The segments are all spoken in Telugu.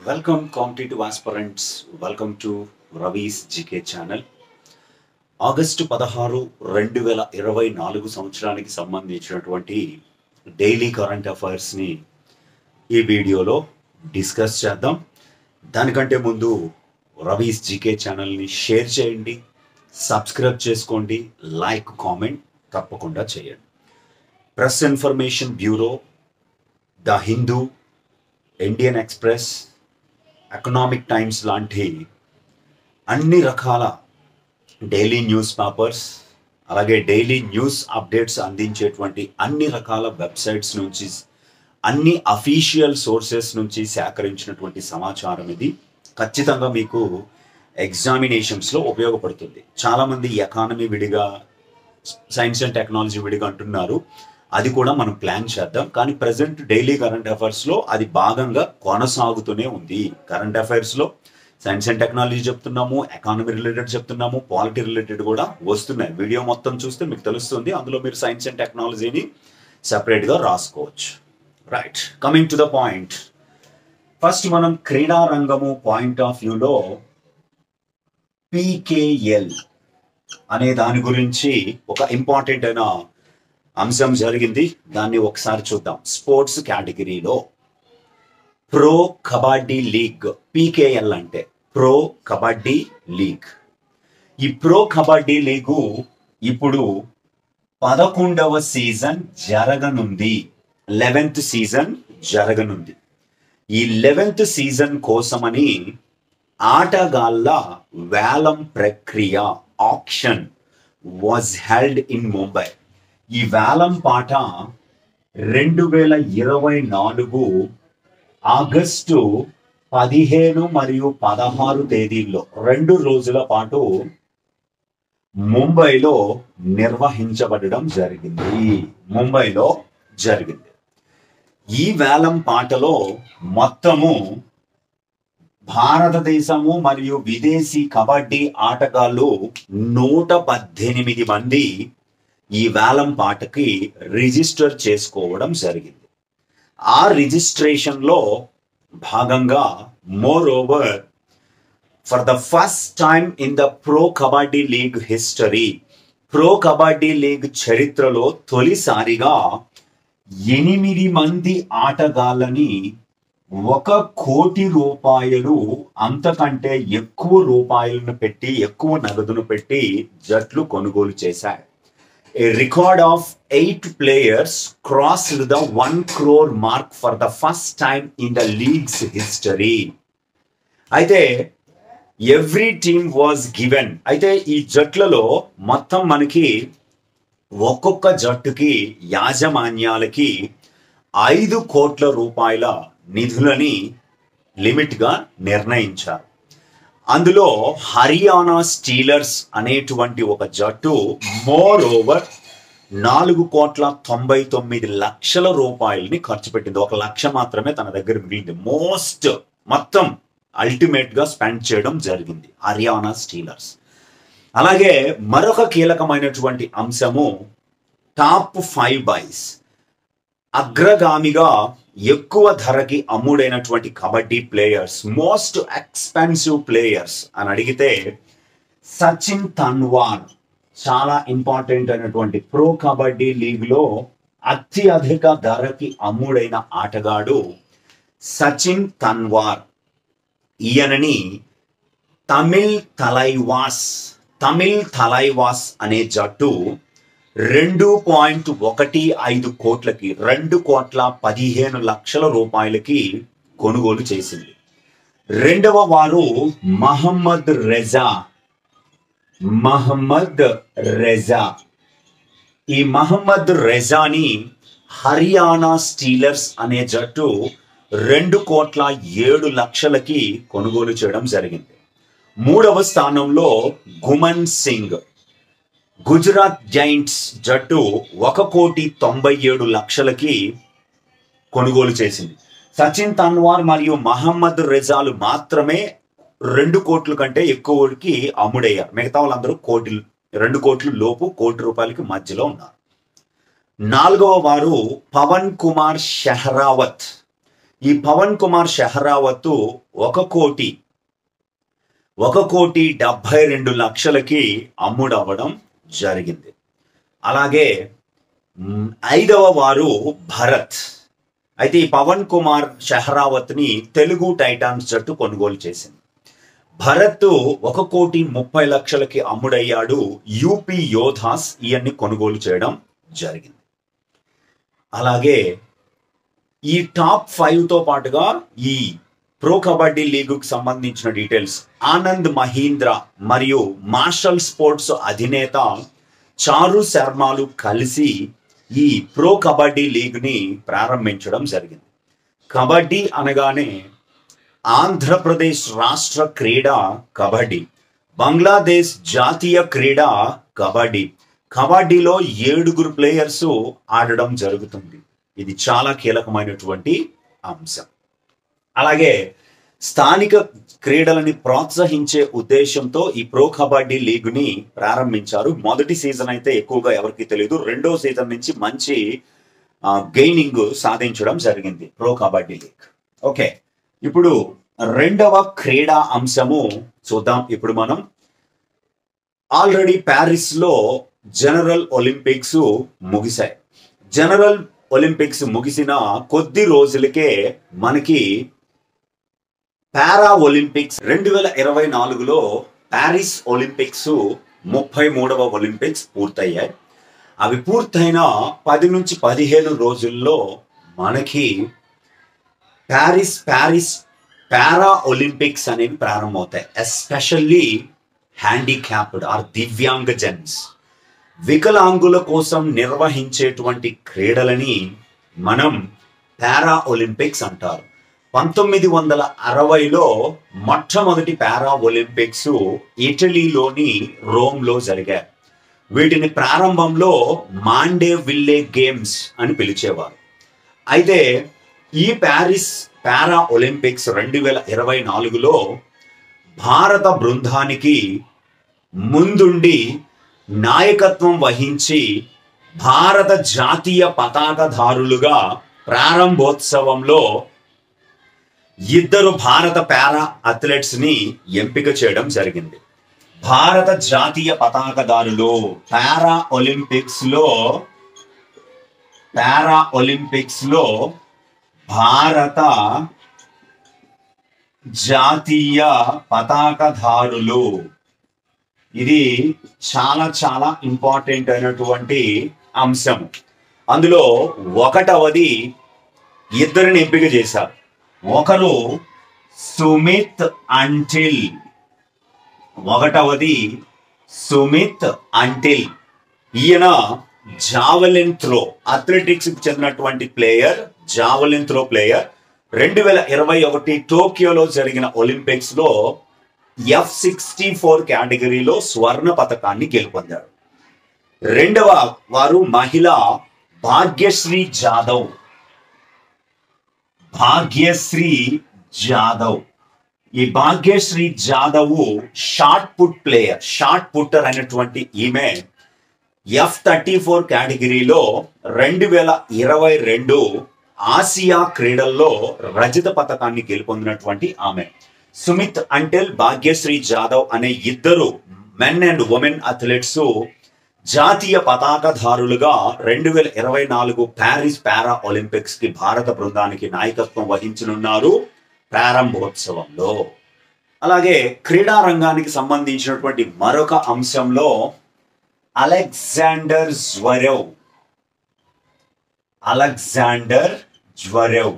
Welcome competitive aspirants. Welcome to Ravi's GK channel. August 16 2024 సంవత్సరానికి సంబంధించినటువంటి డైలీ కరెంట్ అఫైర్స్ని ఈ వీడియోలో డిస్కస్ చేద్దాం. దానికంటే ముందు రవీస్ జీకే ఛానల్ని షేర్ చేయండి, సబ్స్క్రైబ్ చేసుకోండి, లైక్ కామెంట్ తప్పకుండా చేయండి. Press information bureau, the Hindu, Indian express, economic times లాంటి అన్ని రకాల డైలీ న్యూస్ పేపర్స్, అలాగే డైలీ న్యూస్ అప్డేట్స్ అందించేటువంటి అన్ని రకాల వెబ్సైట్స్ నుంచి, అన్ని అఫీషియల్ సోర్సెస్ నుంచి సేకరించినటువంటి సమాచారం ఇది ఖచ్చితంగా మీకు ఎగ్జామినేషన్స్లో ఉపయోగపడుతుంది. చాలామంది ఎకానమీ విడిగా, సైన్స్ అండ్ టెక్నాలజీ విడిగా అంటున్నారు. అది కూడా మనం ప్లాన్ చేద్దాం. కానీ ప్రజెంట్ డైలీ కరెంట్ అఫైర్స్లో అది భాగంగా కొనసాగుతూనే ఉంది. కరెంట్ అఫైర్స్లో సైన్స్ అండ్ టెక్నాలజీ చెప్తున్నాము, ఎకానమీ రిలేటెడ్ చెప్తున్నాము, పాలిటీ రిలేటెడ్ కూడా వస్తున్నాయి. వీడియో మొత్తం చూస్తే మీకు తెలుస్తుంది. అందులో మీరు సైన్స్ అండ్ టెక్నాలజీని సెపరేట్గా రాసుకోవచ్చు. Right, coming to the point. First మనం క్రీడా రంగము పాయింట్ ఆఫ్ వ్యూలో పీకేఎల్ అనే దాని గురించి ఒక ఇంపార్టెంట్ అయిన అంశం జరిగింది. దాన్ని ఒకసారి చూద్దాం. స్పోర్ట్స్ కేటగిరీలో ప్రో కబడ్డీ లీగ్, పీకేఎల్ అంటే ప్రో కబడ్డీ లీగ్. ఈ ప్రో కబడ్డీ లీగు ఇప్పుడు 11వ సీజన్ జరగనుంది. 11th సీజన్ జరగనుంది. ఈ 11th సీజన్ కోసమని ఆటగాళ్ళ వేలం ప్రక్రియ, auction was held in Mumbai. ఈ వేలం పాట 2024 ఆగస్టు 15 మరియు 16 తేదీల్లో 2 రోజుల పాటు ముంబైలో నిర్వహించబడడం జరిగింది. ముంబైలో జరిగింది. ఈ వేలం పాటలో మొత్తము భారతదేశము మరియు విదేశీ కబడ్డీ ఆటగాళ్ళు 118 మంది ఈ వేలం పాటకి రిజిస్టర్ చేసుకోవడం జరిగింది. ఆ రిజిస్ట్రేషన్లో భాగంగా more over for the first time in the pro kabaddi league history, pro kabaddi league చరిత్రలో తొలిసారిగా 8 మంది ఆటగాళ్ళని 1 కోటి రూపాయలు అంతకంటే ఎక్కువ రూపాయలను పెట్టి, ఎక్కువ నగదును పెట్టి జట్లు కొనుగోలు చేశాయి. A record of 8 players crossed the 1 crore mark for the first time in the league's history. అయితే ఎవ్రీ టీమ్ వాజ్ గివెన్. అయితే ఈ జట్లలో మొత్తం మనకి ఒక్కొక్క జట్టుకి యాజమాన్యాలకి 5 కోట్ల రూపాయల నిధులని లిమిట్గా నిర్ణయించారు. అందులో హర్యానా స్టీలర్స్ అనేటువంటి ఒక జట్టు మోర్ ఓవర్ 4,99,00,000 రూపాయలని ఖర్చు పెట్టింది. 1 లక్ష మాత్రమే తన దగ్గర మిగిలింది. మొత్తం అల్టిమేట్ గా స్పెండ్ చేయడం జరిగింది హర్యానా స్టీలర్స్. అలాగే మరొక కీలకమైనటువంటి అంశము టాప్ 5 బాయ్స్, అగ్రగామిగా ఎక్కువ ధరకి అమ్ముడైనటువంటి kabaddi players, most expensive players అని అడిగితే సచిన్ తన్వార్ చాలా ఇంపార్టెంట్ అయినటువంటి ప్రో కబడ్డీ లీగ్లో అత్యధిక ధరకి అమ్ముడైన ఆటగాడు సచిన్ తన్వార్. ఈయనని తమిళ్ తలైవాస్ అనే జట్టు 2.15 కోట్లకి, 2,15,00,000 రూపాయలకి కొనుగోలు చేసింది. రెండవ వారు మహమ్మద్ రెజా. ఈ మహమ్మద్ రెజాని హర్యానా స్టీలర్స్ అనే జట్టు 2,07,00,000కి కొనుగోలు చేయడం జరిగింది. మూడవ స్థానంలో గుమన్ సింగ్, గుజరాత్ జైంట్స్ జట్టు 1,97,00,000కి కొనుగోలు చేసింది. సచిన్ తన్వార్ మరియు మహమ్మద్ రెజాలు మాత్రమే 2 కోట్ల కంటే ఎక్కువకి అమ్ముడయ్యారు. మిగతా వాళ్ళందరూ 2 కోట్ల లోపు, 1 కోటి రూపాయలకి మధ్యలో ఉన్నారు. నాలుగవ వారు పవన్ కుమార్ షెహరావత్. ఈ పవన్ కుమార్ షెహరావత్ 1,72,00,000కి అమ్ముడవ్వడం జరిగింది. అలాగే 5వ వారు భరత్. అయితే ఈ పవన్ కుమార్ షెహరావత్ ని తెలుగు టైటాన్స్ జట్టు కొనుగోలు చేసింది. భరత్ 1,30,00,000కి అమ్ముడయ్యాడు. యూపీ యోధాస్ ఈయన్ని కొనుగోలు చేయడం జరిగింది. అలాగే ఈ టాప్ 5తో పాటుగా ఈ ప్రో కబడ్డీ లీగుకు సంబంధించిన డీటెయిల్స్. ఆనంద్ మహీంద్ర మరియు మార్షల్ స్పోర్ట్స్ అధినేత చారు శర్మలు కలిసి ఈ ప్రో కబడ్డీ లీగ్ని ప్రారంభించడం జరిగింది. కబడ్డీ అనగానే ఆంధ్రప్రదేశ్ రాష్ట్ర క్రీడ కబడ్డీ, బంగ్లాదేశ్ జాతీయ క్రీడ కబడ్డీ. కబడ్డీలో 7 ప్లేయర్స్ ఆడడం జరుగుతుంది. ఇది చాలా కీలకమైనటువంటి అంశం. అలాగే స్థానిక క్రీడలని ప్రోత్సహించే ఉద్దేశంతో ఈ ప్రో కబడ్డీ లీగ్ని ప్రారంభించారు. మొదటి సీజన్ అయితే ఎక్కువగా ఎవరికి తెలియదు. రెండో సీజన్ నుంచి మంచి గెయినింగ్ సాధించడం జరిగింది ప్రో కబడ్డీ లీగ్. ఓకే, ఇప్పుడు రెండవ క్రీడా అంశము చూద్దాం. ఇప్పుడు మనం ఆల్రెడీ ప్యారిస్ లో జనరల్ ఒలింపిక్స్ ముగిశాయి. జనరల్ ఒలింపిక్స్ ముగిసిన కొద్ది రోజులకే మనకి పారా ఒలింపిక్స్ 2024లో ప్యారిస్ ఒలింపిక్స్ 33వ ఒలింపిక్స్ పూర్తయ్యాయి. అవి పూర్తయిన 10 నుంచి 15 రోజుల్లో మనకి ప్యారిస్ పారా ఒలింపిక్స్ అనేవి ప్రారంభమవుతాయి. ఎస్పెషల్లీ హ్యాండిక్యాప్డ్ ఆర్ దివ్యాంగజన్స్, వికలాంగుల కోసం నిర్వహించేటువంటి క్రీడలని మనం పారా ఒలింపిక్స్ అంటారు. 1960లో మొట్టమొదటి పారా ఒలింపిక్స్ ఇటలీలోని రోమ్లో జరిగాయి. వీటిని ప్రారంభంలో మాండే విల్లే గేమ్స్ అని పిలిచేవారు. అయితే ఈ ప్యారిస్ పారా ఒలింపిక్స్ 2024లో భారత బృందానికి ముందుండి నాయకత్వం వహించి భారత జాతీయ పతాకధారులుగా ప్రారంభోత్సవంలో 2 భారత పారా అథ్లెట్స్ ని ఎంపిక చేయడం జరిగింది. భారత జాతీయ పతాకదారులు పారా ఒలింపిక్స్ లో భారత జాతీయ పతాకధారులు. ఇది చాలా చాలా ఇంపార్టెంట్ అయినటువంటి అంశం. అందులో 1వది 2 ఎంపిక చేశారు. ఒకరు సుమిత్ అంటిల్. 1వది సుమిత్ అంటిల్. ఈయన జావెలిన్ త్రో, అథ్లెటిక్స్ కి చెందినటువంటి ప్లేయర్, జావెలిన్ త్రో ప్లేయర్. 2021 టోక్యోలో జరిగిన ఒలింపిక్స్ లో F64 కేటగిరీలో స్వర్ణ పతకాన్ని గెలుపొందారు. 2వ వారు మహిళ భాగ్యశ్రీ జాదవ్. ఈ Bhagyashree Jadhav shot put player, shot putter అయినటువంటి ఈమె F34 కేటగిరీలో 2022 ఆసియా క్రీడల్లో రజత పతకాన్ని గెలుపొందినటువంటి ఆమె. సుమిత్ అంటిల్, భాగ్యశ్రీ జాదవ్ అనే 2 మెన్ అండ్ ఉమెన్ అథ్లెట్స్ జాతీయ పతాకధారులుగా 2024 ప్యారిస్ పారా ఒలింపిక్స్ కి భారత బృందానికి నాయకత్వం వహించనున్నారు ప్రారంభోత్సవంలో. అలాగే క్రీడా రంగానికి సంబంధించినటువంటి మరొక అంశంలో అలెగ్జాండర్ జ్వరేవ్.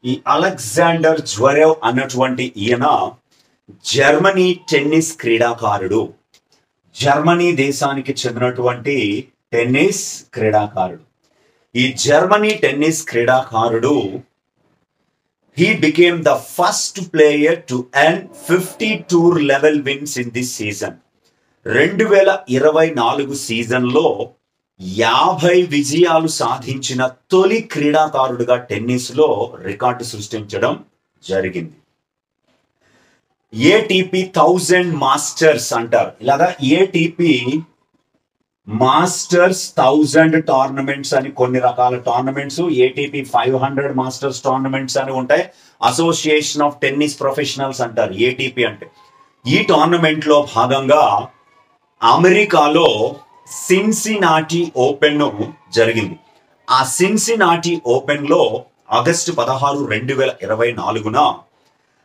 ఈ అలెగ్జాండర్ జ్వరేవ్ అన్నటువంటి ఈయన జర్మనీ టెన్నిస్ క్రీడాకారుడు. జర్మనీ దేశానికి చెందినటువంటి టెన్నిస్ క్రీడాకారుడు. ఈ జర్మనీ టెన్నిస్ క్రీడాకారుడు he became the first player to earn 50 tour level wins in this season. 2024 సీజన్లో 50 విజయాలు సాధించిన తొలి క్రీడాకారుడుగా టెన్నిస్ లో రికార్డు సృష్టించడం జరిగింది. ఏటీపీ 1000 మాస్టర్స్ అంటారు. ఇలాగా ఏటీపీ మాస్టర్స్ 1000 టోర్నమెంట్స్ అని కొన్ని రకాల టోర్నమెంట్స్, ఏటీపీ 500 మాస్టర్స్ టోర్నమెంట్స్ అని ఉంటాయి. అసోసియేషన్ ఆఫ్ టెన్నిస్ ప్రొఫెషనల్స్ అంటారు ఏటీపీ అంటే. ఈ టోర్నమెంట్ లో భాగంగా అమెరికాలో సిన్సినాటి ఓపెన్ జరిగింది. ఆ సిన్సినాటి ఓపెన్ లో ఆగస్టు 16, 2024న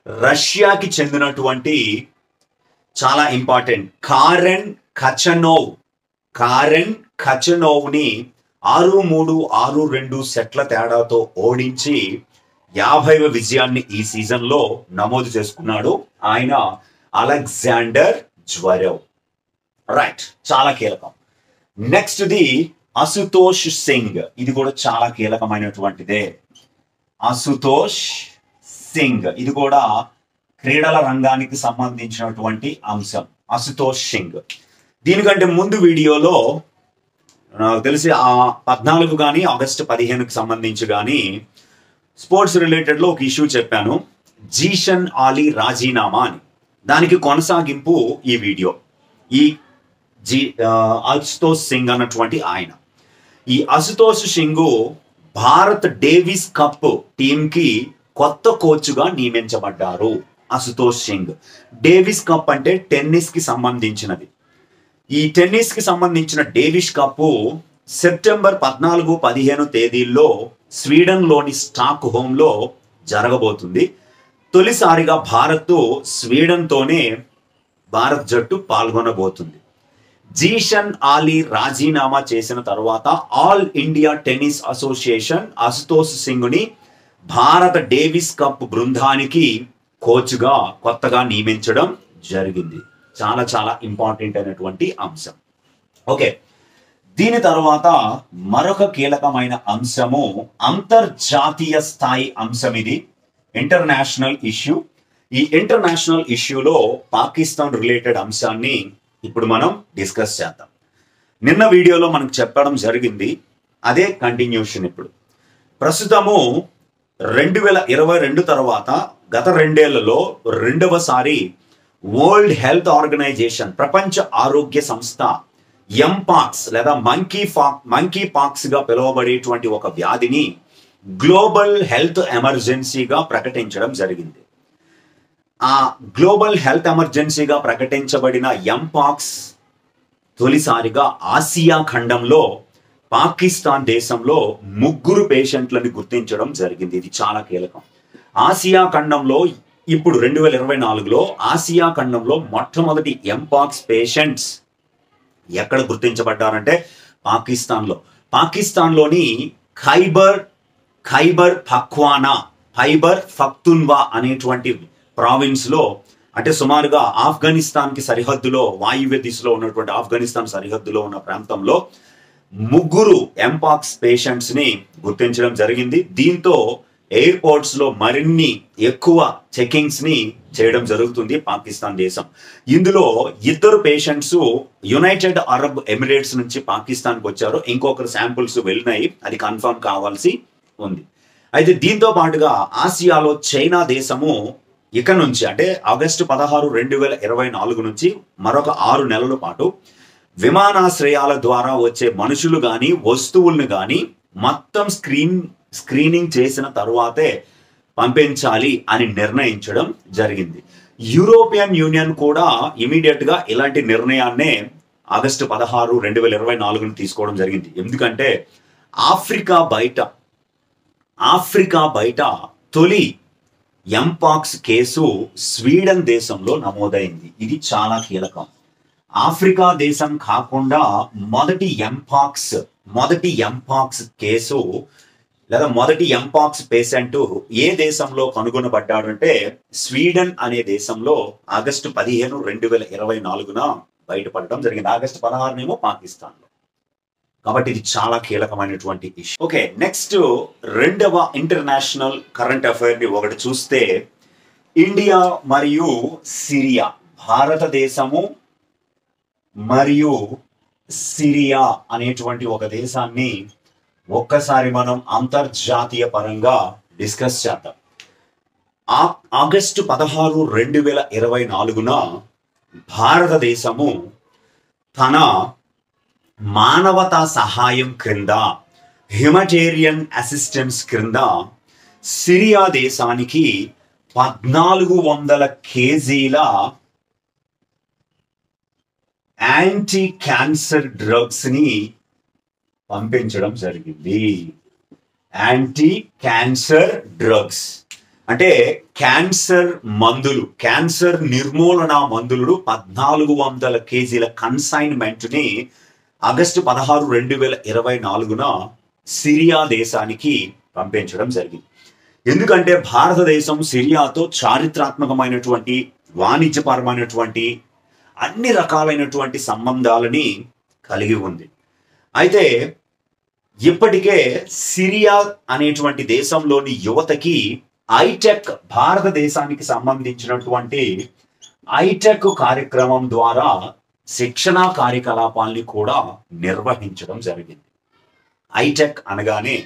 రష్యాకి చెందినటువంటి చాలా ఇంపార్టెంట్ కారెన్ ఖచనోవ్ ని 6-3, 6-2 సెట్ల తేడాతో ఓడించి 50వ విజయాన్ని ఈ సీజన్ లో నమోదు చేసుకున్నాడు. ఆయన అలెగ్జాండర్ జ్వరేవ్. రైట్, చాలా కీలకం. Next the Ashutosh Singh. ఇది కూడా చాలా కీలకమైనటువంటిదే. అశుతోష్ సింగ్ ఇది కూడా క్రీడల రంగానికి సంబంధించినటువంటి అంశం. అశుతోష్ సింగ్. దీనికంటే ముందు వీడియోలో నాకు తెలిసి 14 కానీ ఆగస్టు 15కి సంబంధించి కానీ స్పోర్ట్స్ రిలేటెడ్ లో ఒక ఇష్యూ చెప్పాను, జీషన్ ఆలీ రాజీనామా అని. దానికి కొనసాగింపు ఈ వీడియో. ఈ అశుతోష్ సింగ్ అన్నటువంటి ఆయన. ఈ అశుతోష్ సింగ్ భారత్ డేవిస్ కప్ టీంకి కొత్త కోచ్గా నియమించబడ్డారు. అశుతోష్ సింగ్. డేవిస్ కప్ అంటే టెన్నిస్ కి సంబంధించినది. ఈ టెన్నిస్ కి సంబంధించిన డేవిస్ కప్ సెప్టెంబర్ 14, 15 తేదీల్లో స్వీడన్ లోని స్టాక్ హోమ్ లో జరగబోతుంది. తొలిసారిగా స్వీడన్ తోనే భారత్ జట్టు పాల్గొనబోతుంది. జీషన్ ఆలీ రాజీనామా చేసిన తర్వాత all India tennis association Ashutosh Singh ని భారత డేవిస్ కప్ బృందానికి కోచ్గా కొత్తగా నియమించడం జరిగింది. చాలా చాలా ఇంపార్టెంట్ అయినటువంటి అంశం. ఓకే, దీని తర్వాత మరొక కీలకమైన అంశము అంతర్జాతీయ స్థాయి అంశం. ఇది ఇంటర్నేషనల్ ఇష్యూ. ఈ ఇంటర్నేషనల్ ఇష్యూలో పాకిస్తాన్ రిలేటెడ్ అంశాన్ని ఇప్పుడు మనం డిస్కస్ చేద్దాం. నిన్న వీడియోలో మనకు చెప్పడం జరిగింది, అదే కంటిన్యూషన్. ఇప్పుడు ప్రస్తుతము 2022 తర్వాత గత 2 ఏళ్లలో రెండవసారి వరల్డ్ హెల్త్ ఆర్గనైజేషన్, ప్రపంచ ఆరోగ్య సంస్థ ఎంపాక్స్ లేదా మంకీ పాక్స్ గా పిలువబడేటువంటి ఒక వ్యాధిని గ్లోబల్ హెల్త్ ఎమర్జెన్సీగా ప్రకటించడం జరిగింది. ఆ గ్లోబల్ హెల్త్ ఎమర్జెన్సీగా ప్రకటించబడిన ఎంపాక్స్ తొలిసారిగా ఆసియా ఖండంలో పాకిస్తాన్ దేశంలో 3 పేషెంట్లని గుర్తించడం జరిగింది. ఇది చాలా కీలకం. ఆసియా ఖండంలో ఇప్పుడు 2024లో ఆసియా ఖండంలో మొట్టమొదటి ఎంపాక్స్ పేషెంట్స్ ఎక్కడ గుర్తించబడ్డారంటే పాకిస్తాన్లోని ఖైబర్ పఖ్తున్వా అనేటువంటి ప్రావిన్స్ లో, అంటే సుమారుగా ఆఫ్ఘనిస్తాన్ కి సరిహద్దులో, వాయువ్య దిశలో ఉన్నటువంటి ఆఫ్ఘనిస్తాన్ సరిహద్దులో ఉన్న ప్రాంతంలో 3 ఎంపాక్స్ పేషెంట్స్ ని గుర్తించడం జరిగింది. దీంతో ఎయిర్పోర్ట్స్ లో మరిన్ని ఎక్కువ చెకింగ్స్ ని చేయడం జరుగుతుంది పాకిస్తాన్ దేశం. ఇందులో 2 పేషెంట్స్ యునైటెడ్ అరబ్ ఎమిరేట్స్ నుంచి పాకిస్తాన్కి వచ్చారు. ఇంకొకరు శాంపుల్స్ వెళ్ళినాయి, అది కన్ఫర్మ్ కావాల్సి ఉంది. అయితే దీంతో పాటుగా ఆసియాలో చైనా దేశము ఇక నుంచి అంటే ఆగస్టు 16, 2024 నుంచి మరొక 6 నెలల పాటు విమానాశ్రయాల ద్వారా వచ్చే మనుషులు గాని వస్తువులను గాని మొత్తం స్క్రీనింగ్ చేసిన తరువాతే పంపించాలి అని నిర్ణయించడం జరిగింది. యూరోపియన్ యూనియన్ కూడా ఇమీడియట్ గా ఇలాంటి నిర్ణయాన్నే ఆగస్టు 16, 2024 తీసుకోవడం జరిగింది. ఎందుకంటే ఆఫ్రికా బయట తొలి ఎంపాక్స్ కేసు స్వీడన్ దేశంలో నమోదైంది. ఇది చాలా కీలకం. ఆఫ్రికా దేశం కాకుండా మొదటి ఎంపాక్స్ కేసు లేదా మొదటి ఎంపాక్స్ పేషెంట్ ఏ దేశంలో కనుగొనబడ్డాడంటే స్వీడన్ అనే దేశంలో ఆగస్టు 15, 2024న బయటపడడం జరిగింది. ఆగస్టు 16 పాకిస్తాన్ లో. కాబట్టి ఇది చాలా కీలకమైనటువంటి ఇష్యూ. ఓకే, నెక్స్ట్ రెండవ ఇంటర్నేషనల్ కరెంట్ అఫైర్ ని ఒకటి చూస్తే, ఇండియా మరియు సిరియా, భారతదేశము మరియు సిరియా అనేటువంటి ఒక దేశాన్ని ఒక్కసారి మనం అంతర్జాతీయ పరంగా డిస్కస్ చేద్దాం. ఆగస్టు 16, 2024న భారతదేశము తన మానవతా సహాయం క్రింద, హ్యుమానిటేరియన్ అసిస్టెన్స్ క్రింద సిరియా దేశానికి 1400 కేజీల యాంటీ క్యాన్సర్ డ్రగ్స్ ని పంపించడం జరిగింది. యాంటీ క్యాన్సర్ డ్రగ్స్ అంటే క్యాన్సర్ మందులు, క్యాన్సర్ నిర్మూలన మందులు 1400 కేజీల కన్సైన్మెంట్ ని ఆగస్టు 16, 2024 సిరియా దేశానికి పంపించడం జరిగింది. ఎందుకంటే భారతదేశం సిరియాతో చారిత్రాత్మకమైనటువంటి, వాణిజ్యపరమైనటువంటి, అన్ని రకాలైనటువంటి సంబంధాలని కలిగి ఉంది. అయితే ఇప్పటికే సిరియా అనేటువంటి దేశంలోని యువతకి ఐటెక్, భారతదేశానికి సంబంధించినటువంటి ఐటెక్ కార్యక్రమం ద్వారా శిక్షణా కార్యకలాపాల్ని కూడా నిర్వహించడం జరిగింది. ఐటెక్ అనగానే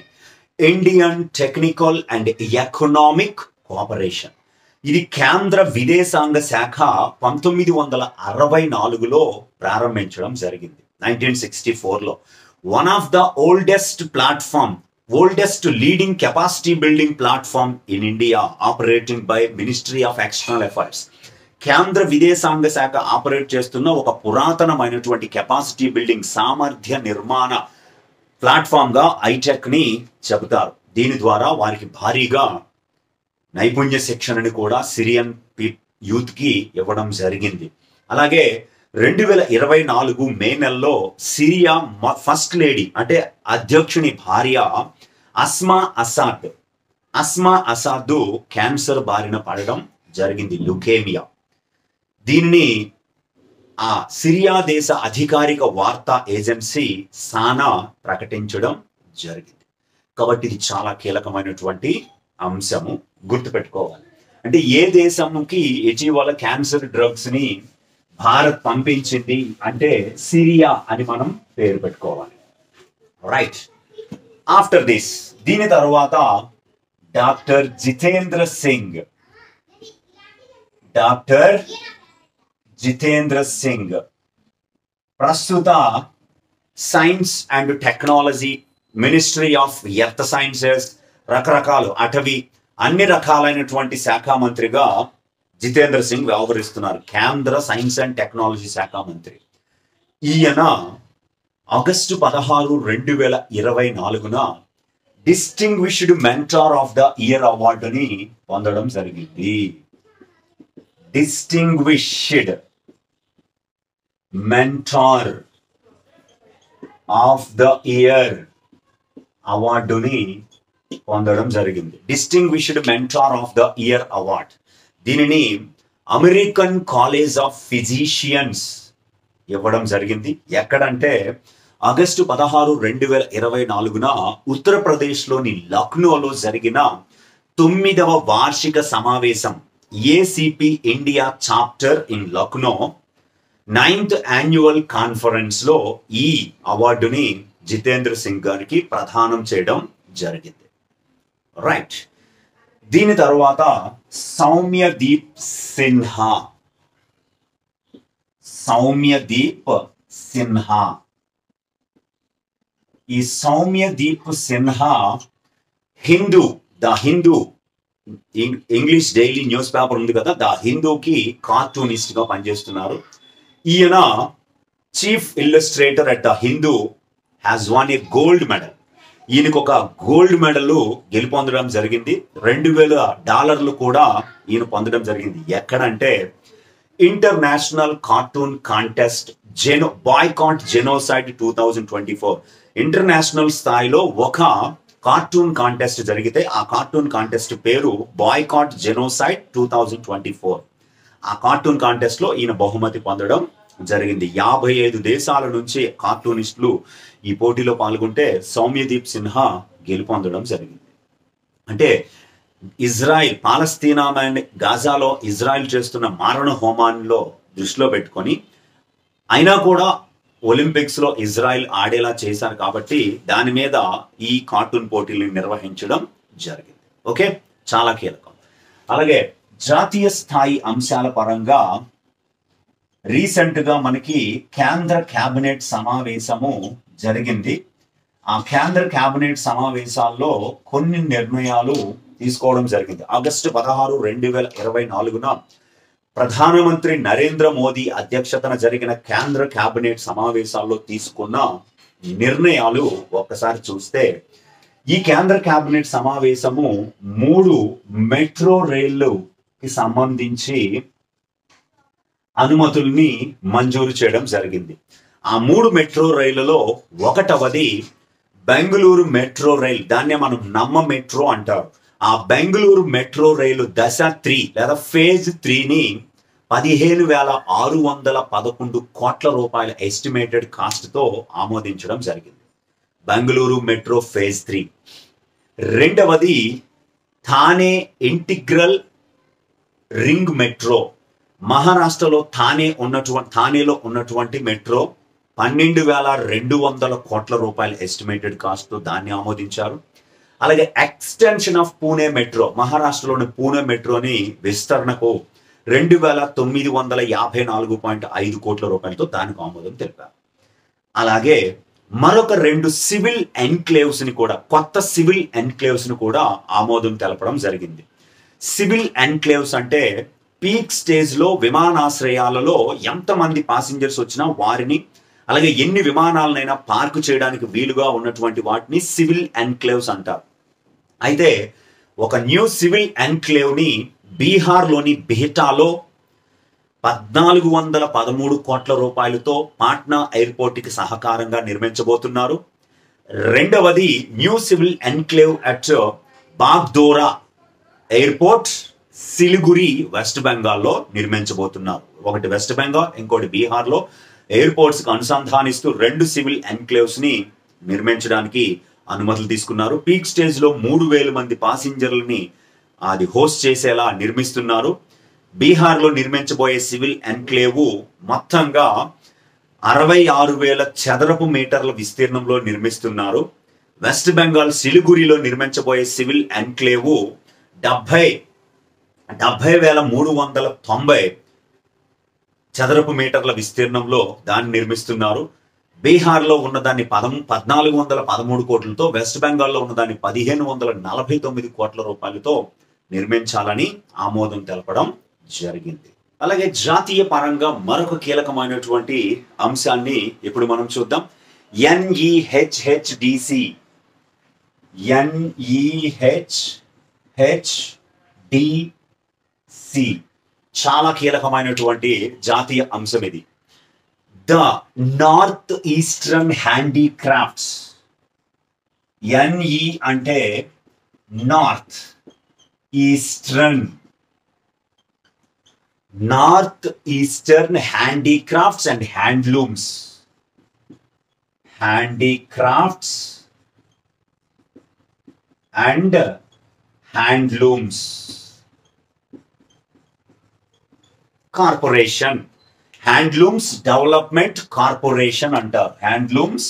Indian technical and economic cooperation. ఇది కేంద్ర విదేశాంగ శాఖ 1964లో ప్రారంభించడం జరిగింది. 1964లో one of the oldest leading capacity building platform in India, operating by Ministry of External Affairs. కేంద్ర విదేశాంగ శాఖ ఆపరేట్ చేస్తున్న ఒక పురాతనమైనటువంటి కెపాసిటీ బిల్డింగ్, సామర్థ్య నిర్మాణ ప్లాట్ఫామ్ గా ఐటెక్ ని చెబుతారు. దీని ద్వారా వారికి భారీగా నైపుణ్య శిక్షణని కూడా సిరియన్ యూత్ కి ఇవ్వడం జరిగింది. అలాగే 2024 మే నెలలో సిరియా ఫస్ట్ లేడీ అంటే అధ్యక్షుని భార్య అస్మా అసాద్ క్యాన్సర్ బారిన పడడం జరిగింది, లుకేమియా. దీనిని ఆ సిరియా దేశ అధికారిక వార్తా ఏజెన్సీ సానా ప్రకటించడం జరిగింది. కాబట్టి ఇది చాలా కీలకమైనటువంటి అంశము, గుర్తుపెట్టుకోవాలి. అంటే ఏ దేశంకి ఇటీవల క్యాన్సర్ డ్రగ్స్ ని భారత్ పంపించింది అంటే సిరియా అని మనం పేరు పెట్టుకోవాలి. రైట్. ఆఫ్టర్ దిస్, దీని తర్వాత డాక్టర్ జితేంద్ర సింగ్ ప్రస్తుత science and technology, ministry of earth sciences, రకరకాలు అటవీ, అన్ని రకాలైనటువంటి శాఖ మంత్రిగా జితేంద్ర సింగ్ వ్యవహరిస్తున్నారు. కేంద్ర సైన్స్ అండ్ టెక్నాలజీ శాఖ మంత్రి. ఈయన August 16, 2024 distinguished mentor of the year అవార్డుని పొందడం జరిగింది. Distinguished mentor of the year అవార్డుని పొందడం జరిగింది. Distinguished mentor of the year award. దీనిని అమెరికన్ కాలేజ్ ఆఫ్ ఫిజిషియన్స్ ఇవ్వడం జరిగింది. ఎక్కడంటే ఆగస్టు 16, 2024 ఉత్తరప్రదేశ్లోని లక్నోలో జరిగిన 9వ వార్షిక సమావేశం ACP India chapter in Lucknow 9th annual conference లో ఈ అవార్డుని జితేంద్ర సింగ్ గారికి ప్రదానం చేయడం జరిగింది. రైట్. దీని తర్వాత సౌమ్యదీప్ సిన్హా. ఈ Soumyadeep Sinha the Hindu English daily news paper ఉంది కదా, ద హిందూకి కార్టూనిస్ట్ గా పనిచేస్తున్నారు. ఈయన chief Illustrator at the Hindu has one A gold medal. ఈయనకు ఒక గోల్డ్ మెడల్ గెలుపొందడం జరిగింది. $2,000 కూడా ఈయన పొందడం జరిగింది. ఎక్కడంటే international cartoon contest boycott genocide 2024 international స్థాయిలో ఒక కార్టూన్ కాంటెస్ట్ జరిగితే ఆ కార్టూన్ కాంటెస్ట్ పేరు బాయ్కాట్ జెనోసైడ్ 2024. ఆ కార్టూన్ కాంటెస్ట్ లో ఈయన బహుమతి పొందడం జరిగింది. 55 దేశాల నుంచి కార్టూనిస్టులు ఈ పోటీలో పాల్గొంటే సౌమ్యదీప్ సిన్హా గెలుపొందడం జరిగింది. అంటే ఇజ్రాయిల్, పాలస్తీనా గాజాలో ఇజ్రాయిల్ చేస్తున్న మారణ హోమాన్లో దృష్టిలో పెట్టుకొని అయినా కూడా ఒలింపిక్స్ లో ఇజ్రాయిల్ ఆడేలా చేశారు కాబట్టి దాని మీద ఈ కార్టూన్ పోటీలను నిర్వహించడం జరిగింది. ఓకే, చాలా కీలకం. అలాగే జాతీయ స్థాయి అంశాల పరంగా రీసెంట్ గా మనకి కేంద్ర కేబినెట్ సమావేశము జరిగింది. ఆ కేంద్ర కేబినెట్ సమావేశాల్లో కొన్ని నిర్ణయాలు తీసుకోవడం జరిగింది. ఆగస్టు 16, 2024 ప్రధానమంత్రి నరేంద్ర మోదీ అధ్యక్షతన జరిగిన కేంద్ర కేబినెట్ సమావేశాల్లో తీసుకున్న నిర్ణయాలు ఒక్కసారి చూస్తే, ఈ కేంద్ర కేబినెట్ సమావేశము 3 మెట్రో రైళ్లుకి సంబంధించి అనుమతుల్ని మంజూరు చేయడం జరిగింది. ఆ 3 మెట్రో రైళ్లలో ఒకటవది బెంగళూరు మెట్రో రైల్, దాన్నే మనం నమ్మ మెట్రో అంటారు. ఆ బెంగళూరు మెట్రో రైలు దశ 3 లేదా ఫేజ్ 3ని 15,611 కోట్ల రూపాయల ఎస్టిమేటెడ్ కాస్ట్తో ఆమోదించడం జరిగింది. Bengaluru metro phase 3. రెండవది థానే ఇంటిగ్రల్ రింగ్ మెట్రో, మహారాష్ట్రలో థానేలో ఉన్నటువంటి మెట్రో 12,200 కోట్ల రూపాయల ఎస్టిమేటెడ్ కాస్ట్తో దాన్ని ఆమోదించారు. అలాగే ఎక్స్టెన్షన్ ఆఫ్ పూణే మెట్రో, మహారాష్ట్రలోని పూణే మెట్రోని విస్తరణకు 2,954.5 కోట్ల రూపాయలతో దానికి ఆమోదం తెలిపారు. అలాగే మరొక 2 సివిల్ ఎన్క్లేవ్స్ ని కూడా, కొత్త సివిల్ ఎన్క్లేవ్స్ ని కూడా ఆమోదం తెలపడం జరిగింది. సివిల్ ఎన్క్లేవ్స్ అంటే పీక్ స్టేజ్ లో విమానాశ్రయాలలో ఎంతమంది ప్యాసింజర్స్ వచ్చినా వారిని, అలాగే ఎన్ని విమానాలనైనా పార్క్ చేయడానికి వీలుగా ఉన్నటువంటి వాటిని సివిల్ ఎన్క్లేవ్స్ అంటారు. అయితే ఒక న్యూ సివిల్ ఎన్క్లేవ్ ని బీహార్లోని బిహటాలో 1,413 కోట్ల రూపాయలతో పాట్నా ఎయిర్పోర్ట్ కి సహకారంగా నిర్మించబోతున్నారు. రెండవది new civil enclave at Bagdogra airport, Siliguri, west బెంగాల్లో నిర్మించబోతున్నారు. ఒకటి వెస్ట్ బెంగాల్, ఇంకోటి బీహార్లో ఎయిర్పోర్ట్స్ కు అనుసంధానిస్తూ 2 సివిల్ ఎన్క్లేవ్స్ ని నిర్మించడానికి అనుమతులు తీసుకున్నారు. పీక్ స్టేజ్ లో 3,000 మంది ప్యాసింజర్లని అది హోస్ట్ చేసేలా నిర్మిస్తున్నారు. బీహార్లో నిర్మించబోయే సివిల్ ఎన్క్లేవ్ మొత్తంగా 66,000 చదరపు మీటర్ల విస్తీర్ణంలో నిర్మిస్తున్నారు. వెస్ట్ బెంగాల్ సిలిగురిలో నిర్మించబోయే సివిల్ ఎన్క్లేవ్ 70,390 చదరపు మీటర్ల విస్తీర్ణంలో దాన్ని నిర్మిస్తున్నారు. బీహార్లో ఉన్నదాన్ని 1,413 కోట్లతో, వెస్ట్ బెంగాల్లో ఉన్నదాన్ని 1,549 కోట్ల రూపాయలతో నిర్మించాలని ఆమోదం తెలపడం జరిగింది. అలాగే జాతీయ పరంగా మరొక కీలకమైనటువంటి అంశాన్ని ఇప్పుడు మనం చూద్దాం. NEHHDC చాలా కీలకమైనటువంటి జాతీయ అంశం ఇది. The north eastern handicrafts, NE అంటే north eastern, north eastern handicrafts and handlooms, handicrafts and handlooms corporation, handlooms development corporation అంటారు. హ్యాండ్లూమ్స్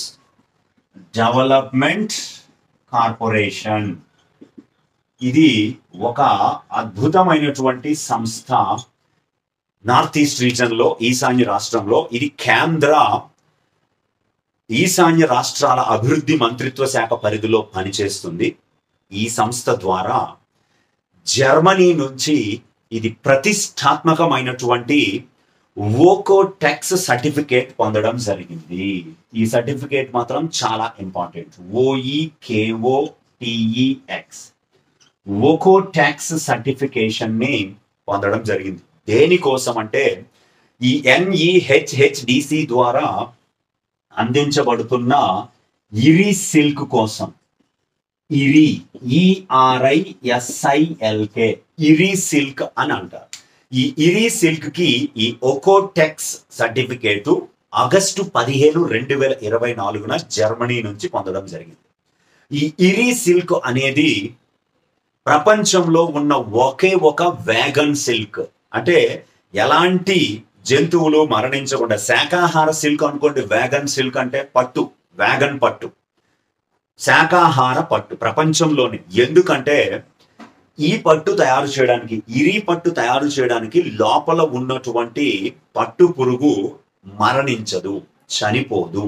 డెవలప్మెంట్ కార్పొరేషన్ ఇది ఒక అద్భుతమైనటువంటి సంస్థ. నార్త్ ఈస్ట్ రీజన్ లో, ఈశాన్య రాష్ట్రంలో, ఇది కేంద్ర ఈశాన్య రాష్ట్రాల అభివృద్ధి మంత్రిత్వ శాఖ పరిధిలో పనిచేస్తుంది. ఈ సంస్థ ద్వారా జర్మనీ నుంచి ఇది ప్రతిష్టాత్మకమైనటువంటి ఓకోటెక్స్ సర్టిఫికేట్ పొందడం జరిగింది. ఈ సర్టిఫికేట్ మాత్రం చాలా ఇంపార్టెంట్. OEKOTEX ఓకోటెక్స్ సర్టిఫికేషన్ ని పొందడం జరిగింది. దేనికోసం అంటే ఈ NEHHDC ద్వారా అందించబడుతున్న ఇరి సిల్క్ కోసం. ఇరి, ERISILK, ఇరి సిల్క్ అని అంటారు. ఈ ఇరి సిల్క్ కి ఈ ఓకోటెక్స్ సర్టిఫికేట్ ఆగస్టు 15, 2024 జర్మనీ నుంచి పొందడం జరిగింది. ఈ ఇరి సిల్క్ అనేది ప్రపంచంలో ఉన్న ఒకే ఒక వేగన్ సిల్క్, అంటే ఎలాంటి జంతువులు మరణించకుండా, శాకాహార సిల్క్ అనుకోండి, వేగన్ సిల్క్ అంటే పట్టు, వేగన్ పట్టు, శాకాహార పట్టు ప్రపంచంలోని. ఎందుకంటే ఈ పట్టు తయారు చేయడానికి, ఇరి పట్టు తయారు చేయడానికి లోపల ఉన్నటువంటి పట్టు పురుగు మరణించదు, చనిపోదు.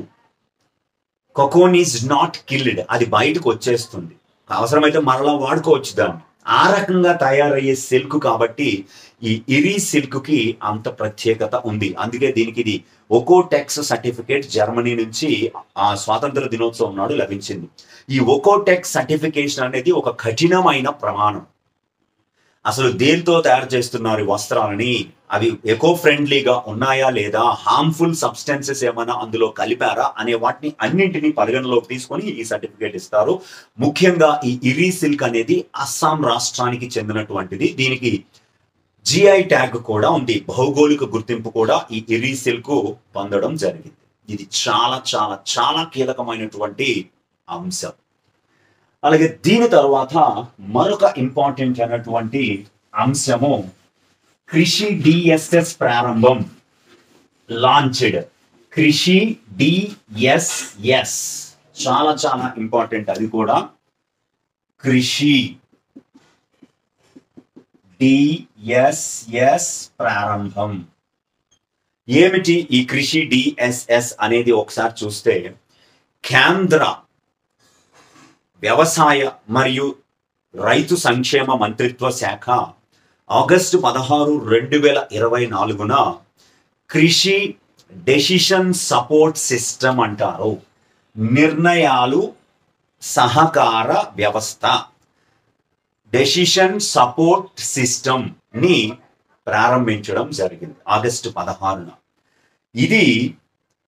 కొకోన్ ఈజ్ నాట్ కిల్డ్, అది బయటకు వచ్చేస్తుంది, అవసరమైతే మరలా వాడుకోవచ్చు దాన్ని. ఆ రకంగా తయారయ్యే సిల్క్ కాబట్టి ఈ ఇరి సిల్క్ కి అంత ప్రత్యేకత ఉంది. అందుకే దీనికి ఇది ఒకోటెక్స్ సర్టిఫికేట్ జర్మనీ నుంచి ఆ స్వాతంత్ర దినోత్సవం నాడు లభించింది. ఈ ఒకోటెక్స్ సర్టిఫికేషన్ అనేది ఒక కఠినమైన ప్రమాణం. అసలు దేనితో తయారు చేస్తున్నారు వస్త్రాలని, అవి ఎకో ఫ్రెండ్లీగా ఉన్నాయా లేదా, హార్మ్ఫుల్ సబ్స్టెన్సెస్ ఏమైనా అందులో కలిపారా అనే వాటిని అన్నింటినీ పరిగణలోకి తీసుకొని ఈ సర్టిఫికేట్ ఇస్తారు. ముఖ్యంగా ఈ ఇరి సిల్క్ అనేది అస్సాం రాష్ట్రానికి చెందినటువంటిది. దీనికి జిఐ ట్యాగ్ కూడా ఉంది, భౌగోళిక గుర్తింపు కూడా ఈ ఇరి సిల్క్ పొందడం జరిగింది. ఇది చాలా చాలా చాలా కీలకమైనటువంటి అంశం. అలాగే దీని తర్వాత మరొక ఇంపార్టెంట్ అయినటువంటి అంశము కృషి డిఎస్ఎస్ ప్రారంభం, లాంచ్డ్. కృషి డిఎస్ఎస్ చాలా చాలా ఇంపార్టెంట్, అది కూడా కృషి డిఎస్ఎస్ ప్రారంభం. ఏమిటి ఈ కృషి డిఎస్ఎస్ అనేది ఒకసారి చూస్తే, కేంద్ర వ్యవసాయ మరియు రైతు సంక్షేమ మంత్రిత్వ శాఖ ఆగస్టు 16, 2024న కృషి డెసిషన్ సపోర్ట్ సిస్టమ్ అంటారు, నిర్ణయాలు సహకార వ్యవస్థ, డెసిషన్ సపోర్ట్ సిస్టమ్ ని ప్రారంభించడం జరిగింది ఆగస్టు 16న. ఇది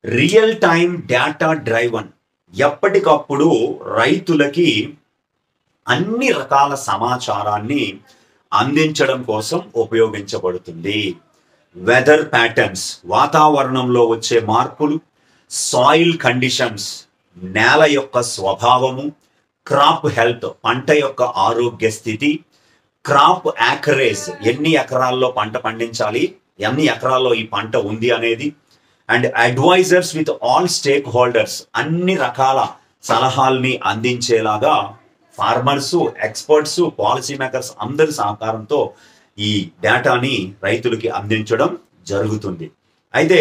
రియల్ టైమ్ డేటా డ్రైవన్, ఎప్పటికప్పుడు రైతులకి అన్ని రకాల సమాచారాన్ని అందించడం కోసం ఉపయోగించబడుతుంది. వెదర్ ప్యాటర్న్స్, వాతావరణంలో వచ్చే మార్పులు, సాయిల్ కండిషన్స్, నేల యొక్క స్వభావము, క్రాప్ హెల్త్, పంట యొక్క ఆరోగ్య స్థితి, క్రాప్ యాకరేజ్, ఎన్ని ఎకరాల్లో పంట పండించాలి, ఎన్ని ఎకరాల్లో ఈ పంట ఉంది అనేది, and advisers with all stakeholders, అన్ని రకాల సలహాల్ని అందించేలాగా ఫార్మర్స్, ఎక్స్పర్ట్స్, పాలసీ మేకర్స్ అందరి సహకారంతో ఈ డేటాని రైతులకి అందించడం జరుగుతుంది. అయితే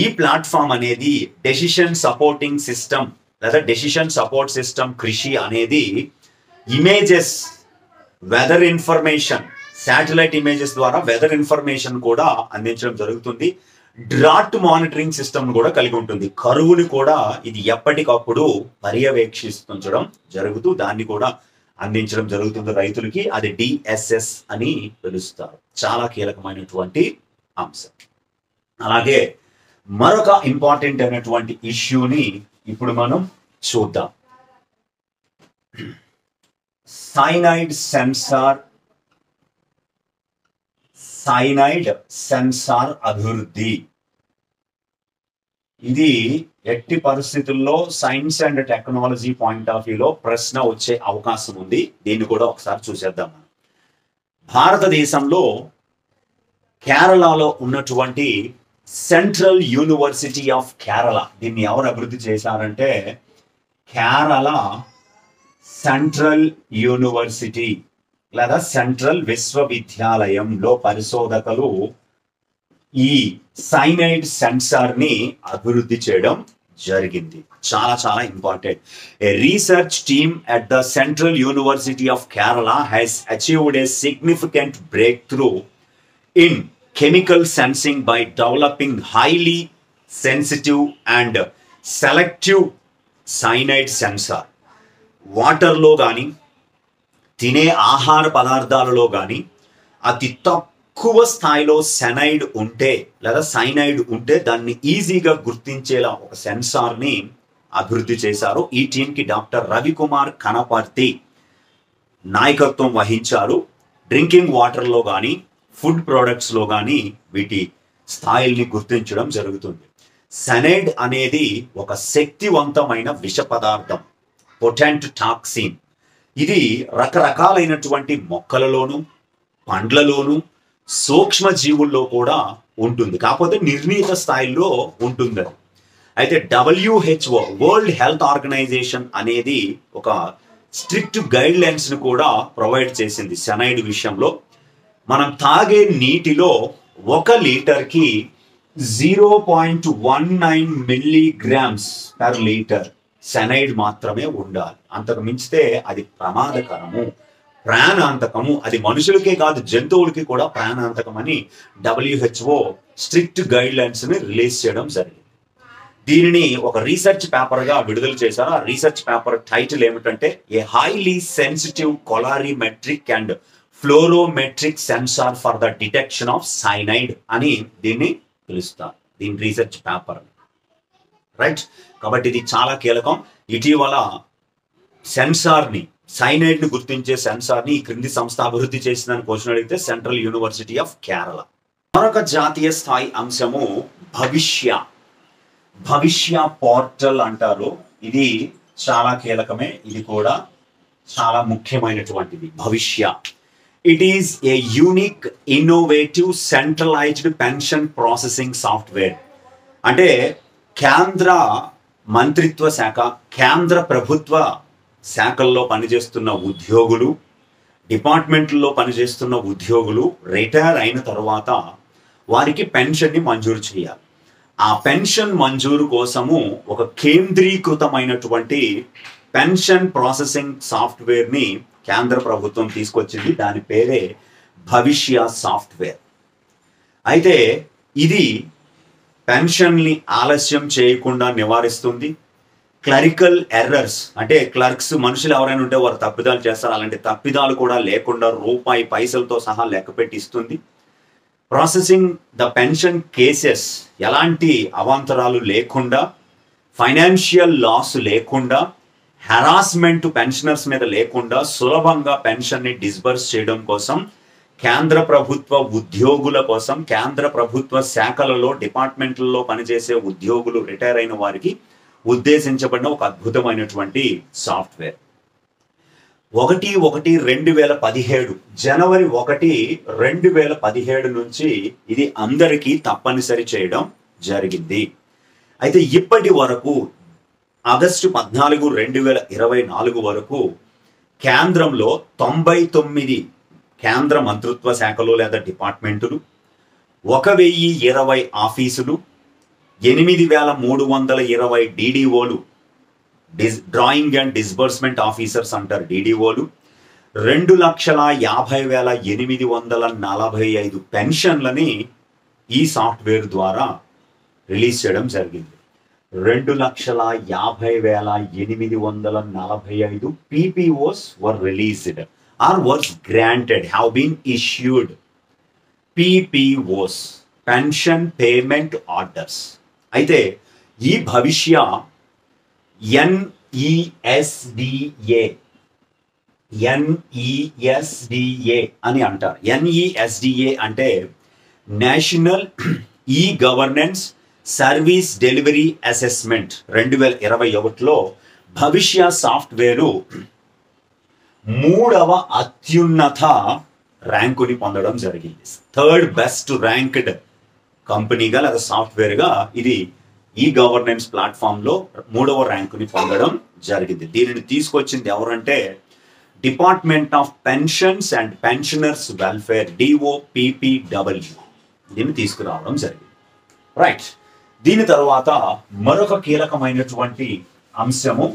ఈ ప్లాట్ఫామ్ అనేది డెసిషన్ సపోర్టింగ్ సిస్టమ్ లేదా డెసిషన్ సపోర్ట్ సిస్టమ్ కృషి అనేది images, weather information, satellite images ద్వారా వెదర్ ఇన్ఫర్మేషన్ కూడా అందించడం జరుగుతుంది. డ్రాట్ మానిటరింగ్ సిస్టమ్ కూడా కలిగి ఉంటుంది. కరువుని కూడా ఇది ఎప్పటికప్పుడు పర్యవేక్షించడం జరుగుతూ దాన్ని కూడా అందించడం జరుగుతుంది రైతులకి. అది డిఎస్ఎస్ అని పిలుస్తారు. చాలా కీలకమైనటువంటి అంశం. అలాగే మరొక ఇంపార్టెంట్ అయినటువంటి ఇష్యూని ఇప్పుడు మనం చూద్దాం. సైనైడ్ సెన్సార్ అభివృద్ధి. ఇది ఎట్టి పరిస్థితుల్లో science and technology point of వ్యూలో ప్రశ్న వచ్చే అవకాశం ఉంది. దీన్ని కూడా ఒకసారి చూసేద్దాం. భారతదేశంలో కేరళలో ఉన్నటువంటి సెంట్రల్ యూనివర్సిటీ ఆఫ్ కేరళ, దీన్ని ఎవరు అభివృద్ధి చేశారంటే కేరళ సెంట్రల్ యూనివర్సిటీ లేదా సెంట్రల్ విశ్వవిద్యాలయంలో పరిశోధకులు ఈ సైనైడ్ సెన్సార్ ని అభివృద్ధి చేయడం జరిగింది. చాలా చాలా important. A research team at the Central University of Kerala has achieved a significant breakthrough in chemical sensing by developing highly sensitive and selective cyanide sensor. వాటర్లో కానీ తినే ఆహార పదార్థాలలో కానీ అతి తక్కువ స్థాయిలో సెనైడ్ ఉంటే లేదా సైనైడ్ ఉంటే దాన్ని ఈజీగా గుర్తించేలా ఒక సెన్సార్ని అభివృద్ధి చేశారు. ఈ టీంకి డాక్టర్ రవికుమార్ కనపర్తి నాయకత్వం వహించారు. డ్రింకింగ్ వాటర్లో కానీ ఫుడ్ ప్రోడక్ట్స్లో కానీ వీటి స్థాయిల్ని గుర్తించడం జరుగుతుంది. సెనైడ్ అనేది ఒక శక్తివంతమైన విష పదార్థం, పొటెంట్ టాక్సిన్. ఇది రకరకాలైనటువంటి మొక్కలలోను పండ్లలోను సూక్ష్మ జీవుల్లో కూడా ఉంటుంది, కాకపోతే నిర్ణీత స్థాయిలో ఉంటుంది. అయితే WHO వరల్డ్ హెల్త్ ఆర్గనైజేషన్ అనేది ఒక స్ట్రిక్ట్ గైడ్ లైన్స్ ను కూడా ప్రొవైడ్ చేసింది సెనైడ్ విషయంలో. మనం తాగే నీటిలో 1 లీటర్కి 0.19 మిల్లీగ్రామ్స్ పర్ లీటర్ సెనైడ్ మాత్రమే ఉండాలి. అంతకు మించితే అది ప్రమాదకరము, ప్రాణాంతకము. అది మనుషులకే కాదు జంతువులకి కూడా ప్రాణాంతకం అని WHO స్ట్రిక్ట్ గైడ్ లైన్స్ ని రిలీజ్ చేయడం జరిగింది. దీనిని ఒక రీసెర్చ్ పేపర్ గా విడుదల చేశారు. ఆ రీసెర్చ్ పేపర్ టైటిల్ ఏమిటంటే a highly sensitive colorimetric and fluorometric sensor for the detection of cyanide అని దీన్ని పిలుస్తారు, దీని రీసెర్చ్ పేపర్. రైట్, కాబట్టి ఇది చాలా కీలకం. ఇటీవల సెన్సార్ని, సైనైడ్ ని గుర్తించే సెన్సార్ని ఈ క్రింది సంస్థ అభివృద్ధి చేసిందని క్వశ్చన్ అడిగితే సెంట్రల్ యూనివర్సిటీ ఆఫ్ కేరళ. మరొక జాతీయ స్థాయి అంశము భవిష్య పోర్టల్ అంటారు. ఇది చాలా కీలకమే, ఇది కూడా చాలా ముఖ్యమైనటువంటిది. Bhavishya it is a unique innovative centralised pension processing software. అంటే కేంద్ర మంత్రిత్వ శాఖ, కేంద్ర ప్రభుత్వ శాఖల్లో పనిచేస్తున్న ఉద్యోగులు, డిపార్ట్మెంట్లో పనిచేస్తున్న ఉద్యోగులు రిటైర్ అయిన తర్వాత వారికి పెన్షన్ని మంజూరు చేయాలి. ఆ పెన్షన్ మంజూరు కోసము ఒక కేంద్రీకృతమైనటువంటి పెన్షన్ ప్రాసెసింగ్ సాఫ్ట్వేర్ని కేంద్ర ప్రభుత్వం తీసుకొచ్చింది. దాని పేరే భవిష్య సాఫ్ట్వేర్. అయితే ఇది పెన్షన్ని ఆలస్యం చేయకుండా నివారిస్తుంది. క్లరికల్ ఎర్రర్స్ అంటే క్లర్క్స్ మనుషులు ఎవరైనా ఉంటే వారు తప్పిదాలు చేస్తారు, అలాంటి తప్పిదాలు కూడా లేకుండా రూపాయి పైసలతో సహా లెక్క పెట్టి ఇస్తుంది. ప్రాసెసింగ్ ద పెన్షన్ కేసెస్ ఎలాంటి అవాంతరాలు లేకుండా, ఫైనాన్షియల్ లాస్ లేకుండా, హెరాస్మెంట్ పెన్షనర్స్ మీద లేకుండా సులభంగా పెన్షన్ని డిస్బర్స్ చేయడం కోసం కేంద్ర ప్రభుత్వ ఉద్యోగుల కోసం, కేంద్ర ప్రభుత్వ శాఖలలో డిపార్ట్మెంట్లలో పనిచేసే ఉద్యోగులు రిటైర్ అయిన వారికి ఉద్దేశించబడిన ఒక అద్భుతమైనటువంటి సాఫ్ట్వేర్. 1/1/2017 జనవరి 1, 2017 నుంచి ఇది అందరికీ తప్పనిసరి చేయడం జరిగింది. అయితే ఇప్పటి వరకు ఆగస్టు 14, 2024 వరకు కేంద్రంలో 99 కేంద్ర మంత్రిత్వ శాఖలు లేదా డిపార్ట్మెంటులు, 1020 ఆఫీసులు, 8320 DDOలు, డ్రాయింగ్ అండ్ డిస్బర్స్మెంట్ ఆఫీసర్స్ అంటారు DDOలు, 2,50,845 పెన్షన్లని ఈ సాఫ్ట్వేర్ ద్వారా రిలీజ్ చేయడం జరిగింది. 2,50,845 PPOs were released or was granted, have been issued. PPOs, pension payment orders. అయితే ఈ భవిష్య NESDA అని అంటారు. NESDA అంటే national e governance service delivery assessment. 2021లో భవిష్య సాఫ్ట్వేరు 3వ అత్యున్నత ర్యాంకుని పొందడం జరిగింది. 3rd బెస్ట్ ర్యాంక్డ్ కంపెనీగా లేదా సాఫ్ట్వేర్గా ఇది ఈ గవర్నెన్స్ ప్లాట్ఫామ్లో 3వ ర్యాంకుని పొందడం జరిగింది. దీనిని తీసుకొచ్చింది ఎవరంటే department of pensions and pensioners welfare, DOPPW. దీన్ని తీసుకురావడం జరిగింది. రైట్, దీని తర్వాత మరొక కీలకమైనటువంటి అంశము,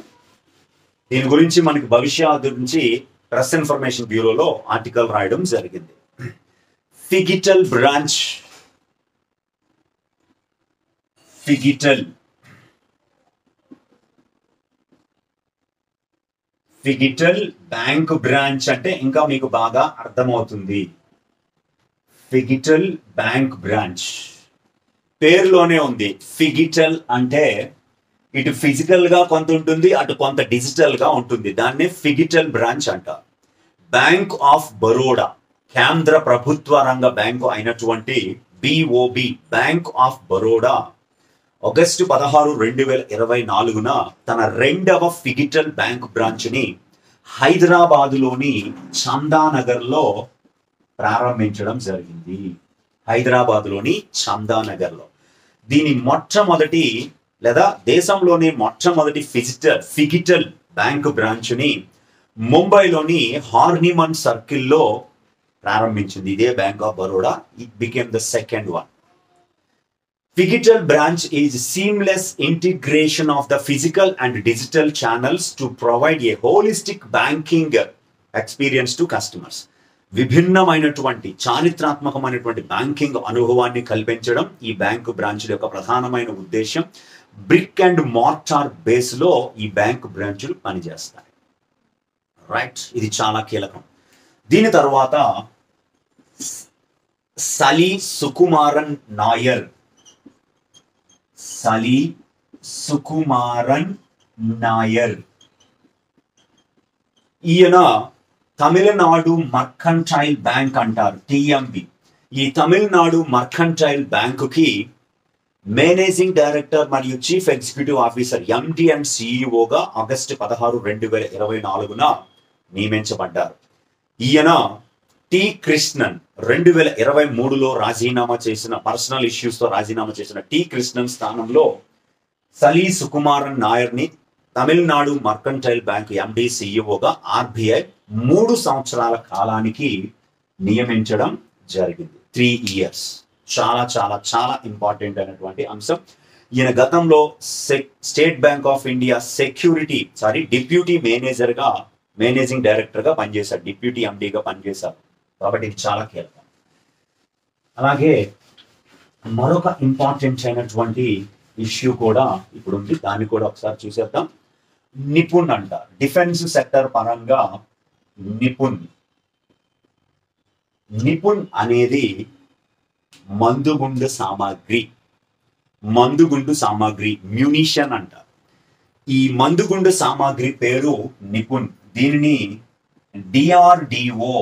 దీని గురించి మనకి భవిష్యత్తు గురించి ప్రెస్ ఇన్ఫర్మేషన్ బ్యూరోలో ఆర్టికల్ రాయడం జరిగింది. ఫిగిటల్ బ్రాంచ్, ఫిగిటల్ బ్యాంక్ బ్రాంచ్ అంటే ఇంకా మీకు బాగా అర్థమవుతుంది. ఫిగిటల్ బ్యాంక్ బ్రాంచ్ పేరులోనే ఉంది. ఫిగిటల్ అంటే ఇటు ఫిజికల్ గా కొంత ఉంటుంది, అటు కొంత డిజిటల్ గా ఉంటుంది. దాన్నే ఫిగిటల్ బ్రాంచ్ అంటారు. బ్యాంక్ ఆఫ్ బరోడా, కేంద్ర ప్రభుత్వ రంగ బ్యాంకు అయినటువంటి BOB, bank of Baroda August 16, 2024 తన 2వ ఫిగిటల్ బ్యాంక్ బ్రాంచ్ ని హైదరాబాదులోని చందానగర్లో ప్రారంభించడం జరిగింది. హైదరాబాద్లోని చందానగర్లో దీని మొట్టమొదటి లేదా దేశంలోని మొట్టమొదటి ఫిగిటల్ బ్యాంక్ బ్రాంచ్ ని ముంబైలోని హార్నిమన్ సర్కిల్లో ప్రారంభించింది ఇదే bank of Baroda. It became the second one. Phygital branch is seamless integration of the physical and digital channels to provide a holistic banking experience to customers. విభిన్నమైనటువంటి చారిత్రాత్మకమైనటువంటి బ్యాంకింగ్ అనుభవాన్ని కల్పించడం ఈ బ్యాంకు బ్రాంచ్ల యొక్క ప్రధానమైన ఉద్దేశం. బ్రిక్ అండ్ మార్టార్ బేస్లో ఈ బ్యాంకు బ్రాంచ్లు పనిచేస్తాయి. రైట్, ఇది చాలా కీలకం. దీని తర్వాత సలి సుకుమారన్ నాయర్ ఈయన తమిళనాడు మర్కంటైల్ బ్యాంక్ అంటారు, టిఎంబి. ఈ తమిళనాడు మర్కంటైల్ బ్యాంకుకి మేనేజింగ్ డైరెక్టర్ మరియు chief executive officer MD and సిఇఓగా ఆగస్టు 16, 2024 నియమించబడ్డారు. ఈయన టి కృష్ణన్ 2023లో రాజీనామా చేసిన పర్సనల్ ఇష్యూస్ తో రాజీనామా చేసిన టి కృష్ణన్ స్థానంలో సలి సుకుమారన్ నాయర్ని తమిళనాడు మర్కంటైల్ బ్యాంక్ ఎండి సిఇఓగా ఆర్బిఐ 3 సంవత్సరాల కాలానికి నియమించడం జరిగింది. 3 years. చాలా చాలా చాలా ఇంపార్టెంట్ అయినటువంటి అంశం. ఈయన గతంలో state bank of India deputy managing director గా పనిచేశారు, డిప్యూటీ ఎండీగా పనిచేశారు. కాబట్టి ఇది చాలా కీలకం. అలాగే మరొక ఇంపార్టెంట్ అయినటువంటి ఇష్యూ కూడా ఇప్పుడు ఉంది, దాన్ని కూడా ఒకసారి చూసేద్దాం. నిపుణ్ అంటారు, డిఫెన్స్ సెక్టర్ పరంగా నిపుణ్ అనేది మందుగుండు సామాగ్రి మ్యూనిషన్ అంటారు. ఈ మందుగుండు సామాగ్రి పేరు నిపుణ్. దీనిని DRDO,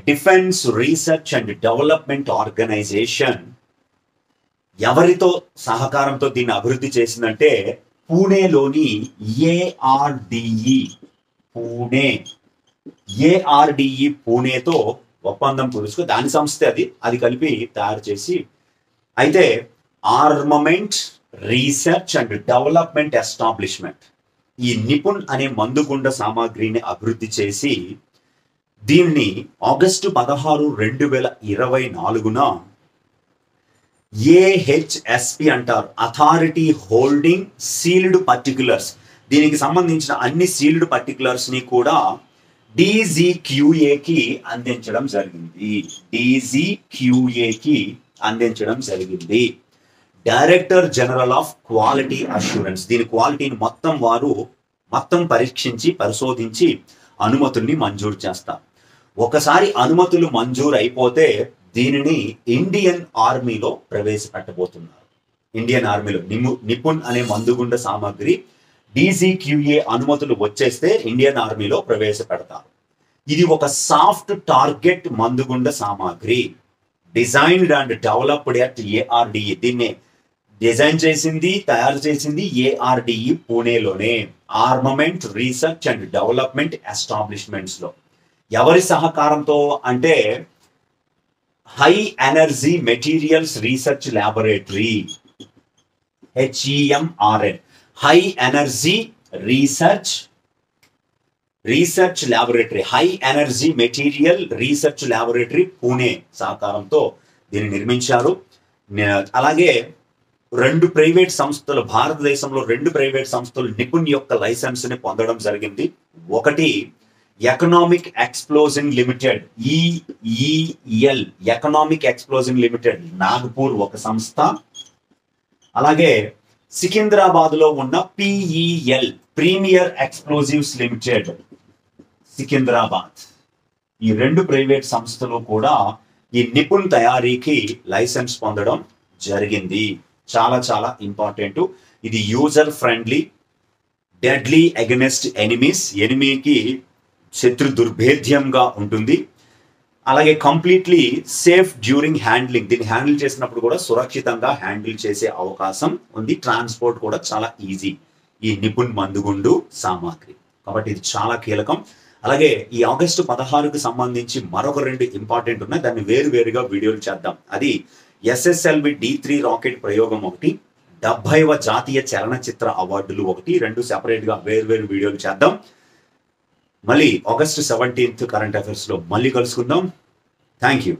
defence research and development organisation ఎవరితో సహకారంతో దీన్ని అభివృద్ధి చేసిందంటే పూణేలోని ఏఆర్డిఈ పూణేతో ఒప్పందం కుదుర్చుకు దాని సంస్థ అది కలిపి తయారు చేసి, అయితే armament research and development establishment ఈ నిపుణ్ అనే మందుగుండ సామాగ్రిని అభివృద్ధి చేసి దీన్ని ఆగస్టు 16, 2024 ఏహెచ్ఎస్పి అంటారు, అథారిటీ హోల్డింగ్ సీల్డ్ పర్టిక్యులర్స్. దీనికి సంబంధించిన అన్ని సీల్డ్ పర్టిక్యులర్స్ ని కూడా డీజీక్యూఏకి అందించడం జరిగింది. Director general of quality assurance దీని క్వాలిటీని మొత్తం పరీక్షించి పరిశోధించి అనుమతుల్ని మంజూరు చేస్తారు. ఒకసారి అనుమతులు మంజూరు అయిపోతే దీనిని ఇండియన్ ఆర్మీలో ప్రవేశపెట్టబోతున్నారు. ఇండియన్ ఆర్మీలో నిపుణ్ అనే మందుగుండ సామాగ్రి డీజీక్యూఏ అనుమతులు వచ్చేస్తే ఇండియన్ ఆర్మీలో ప్రవేశపెడతారు. ఇది ఒక సాఫ్ట్ టార్గెట్ మందుగుండ సామాగ్రి, designed and developed at ARDE. దీన్ని డిజైన్ చేసింది, తయారు చేసింది ఏఆర్డిఈ పూణేలోనే, armament research and development establishments లో. ఎవరి సహకారంతో అంటే high energy materials research laboratory, HEMRN, high energy research laboratory, high energy material research laboratory Pune సహకారంతో దీన్ని నిర్మించారు. అలాగే 2 ప్రైవేట్ సంస్థలు, భారతదేశంలో 2 ప్రైవేట్ సంస్థలు నిపుణ్ యొక్క లైసెన్స్ ని పొందడం జరిగింది. ఒకటి economic explosion limited, EEL, economic explosion limited Nagpur ఒక సంస్థ. అలాగే సికింద్రాబాద్ లో ఉన్న PEL, premier explosives limited, Secunderabad. ఈ 2 ప్రైవేట్ సంస్థలు కూడా ఈ నిపుణ్ తయారీకి లైసెన్స్ పొందడం జరిగింది. చాలా చాలా ఇంపార్టెంట్. ఇది user friendly, deadly against enemies, ఎనిమీకి శత్రు దుర్భేద్యంగా ఉంటుంది. అలాగే కంప్లీట్లీ సేఫ్ డ్యూరింగ్ హ్యాండ్లింగ్, దీన్ని హ్యాండిల్ చేసినప్పుడు కూడా సురక్షితంగా హ్యాండిల్ చేసే అవకాశం ఉంది. ట్రాన్స్పోర్ట్ కూడా చాలా ఈజీ ఈ నిపుణ్ మందుగుండు సామాగ్రి. కాబట్టి ఇది చాలా కీలకం. అలాగే ఈ ఆగస్టు 16కు సంబంధించి మరొక 2 ఇంపార్టెంట్ ఉన్నాయి, దాన్ని వేరువేరుగా వీడియోలు చేద్దాం. అది ఎస్ఎస్ఎల్వి D3 రాకెట్ ప్రయోగం ఒకటి, 70వ జాతీయ చలనచిత్ర అవార్డులు ఒకటి, 2 సెపరేట్ గా వేరువేరు వీడియోలు చేద్దాం. మళ్ళీ ఆగస్టు 17 కరెంట్ అఫైర్స్లో మళ్ళీ కలుసుకుందాం. Thank you.